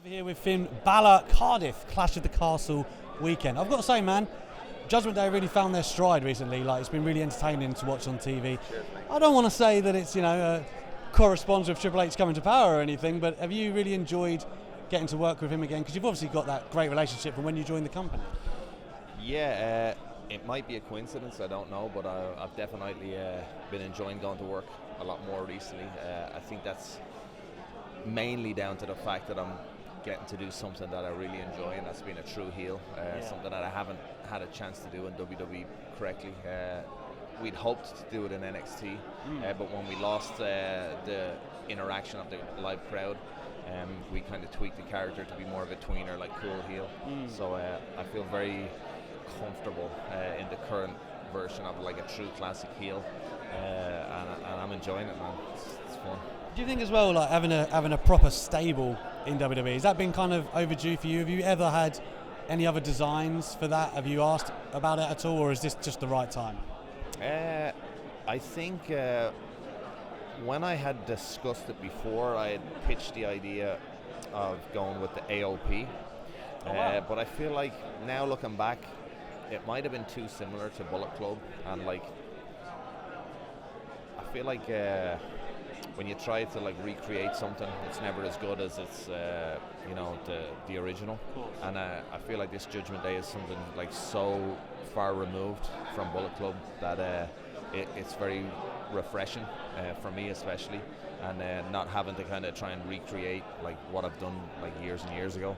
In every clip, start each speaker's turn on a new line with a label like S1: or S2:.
S1: Over here with Finn Balor, Cardiff, Clash of the Castle weekend. I've got to say, man, Judgment Day really found their stride recently. Like, it's been really entertaining to watch on TV. I don't want to say that it's, corresponds with Triple H's coming to power or anything, but have you really enjoyed getting to work with him again? Because you've obviously got that great relationship from when you joined the company.
S2: Yeah, it might be a coincidence, I don't know, but I've definitely been enjoying going to work a lot more recently. I think that's mainly down to the fact that I'm getting to do something that I really enjoy, and that's being a true heel, something that I haven't had a chance to do in WWE correctly. We'd hoped to do it in NXT, but when we lost the interaction of the live crowd, we kind of tweaked the character to be more of a tweener, like cool heel. So I feel very comfortable in the current version of like a true classic heel, and I'm enjoying it, man. It's fun.
S1: Do you think as well, like having a proper stable in WWE, has that been kind of overdue for you? Have you ever had any other designs for that? Have you asked about it at all, or is this just the right time?
S2: I think when I had discussed it before, I had pitched the idea of going with the AOP. But I feel like now looking back, it might have been too similar to Bullet Club, and like I feel like when you try to like recreate something, it's never as good as it's the original. And I feel like this Judgment Day is something like so far removed from Bullet Club that it's very refreshing for me, especially, and not having to kind of try and recreate like what I've done like years and years ago.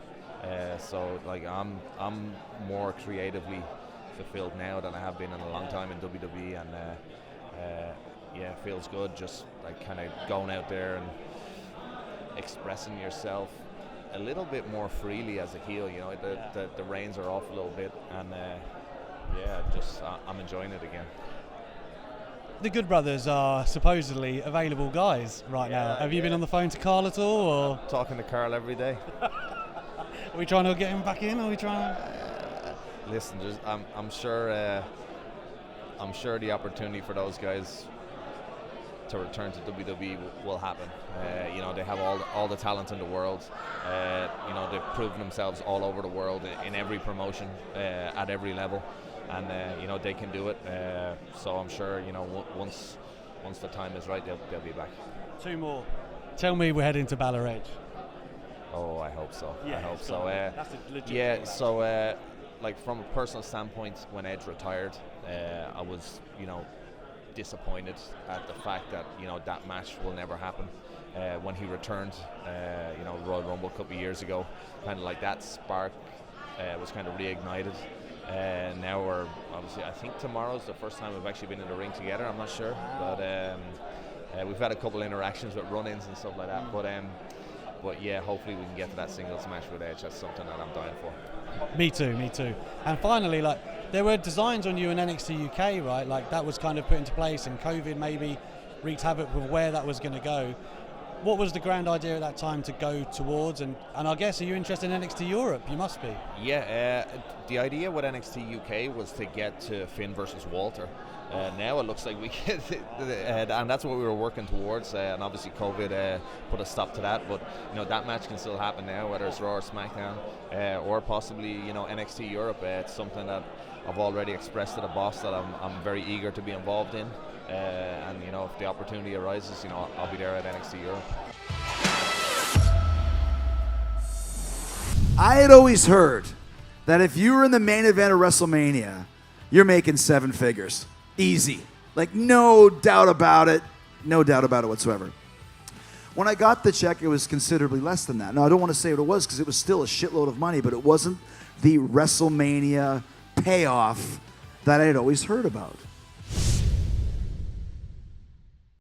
S2: So like I'm more creatively fulfilled now than I have been in a long time in WWE, and it feels good just like kind of going out there and expressing yourself a little bit more freely as a heel. The reins are off a little bit, and I'm enjoying it again.
S1: The Good Brothers are supposedly available guys right now. Have you been on the phone to Carl at all? Or
S2: I'm talking to Carl every day.
S1: Are we trying to get him back in? Are we trying to...
S2: Listen, I'm sure the opportunity for those guys to return to WWE will happen. They have all the talent in the world. They've proven themselves all over the world in every promotion at every level, and they can do it. So I'm sure once the time is right, they'll be back.
S1: Two more. Tell me we're heading to Balor Edge.
S2: Oh, I hope so.
S1: Yeah,
S2: I hope so.
S1: That's a legit match.
S2: So like from a personal standpoint, when Edge retired, I was disappointed at the fact that that match will never happen. When he returned, Royal Rumble a couple of years ago, kind of like that spark was kind of reignited. Now we're obviously, I think tomorrow's the first time we've actually been in the ring together. I'm not sure, but we've had a couple interactions with run-ins and stuff like that. But yeah, hopefully we can get to that singles match with Edge. That's something that I'm dying for.
S1: Me too. And finally, like, there were designs on you in NXT UK, right? Like, that was kind of put into place, and COVID maybe wreaked havoc with where that was going to go. What was the grand idea at that time to go towards? And I guess, are you interested in NXT Europe? You must be.
S2: Yeah, the idea with NXT UK was to get to Finn versus Walter. Now it looks like we get and that's what we were working towards, and obviously COVID put a stop to that, but that match can still happen now, whether it's Raw or SmackDown, or possibly NXT Europe. It's something that I've already expressed to the boss that I'm very eager to be involved in, and if the opportunity arises, I'll be there at NXT Europe.
S3: I had always heard that if you were in the main event of WrestleMania, you're making 7 figures. Easy. Like, no doubt about it. No doubt about it whatsoever. When I got the check, it was considerably less than that. Now, I don't want to say what it was because it was still a shitload of money, but it wasn't the WrestleMania payoff that I had always heard about.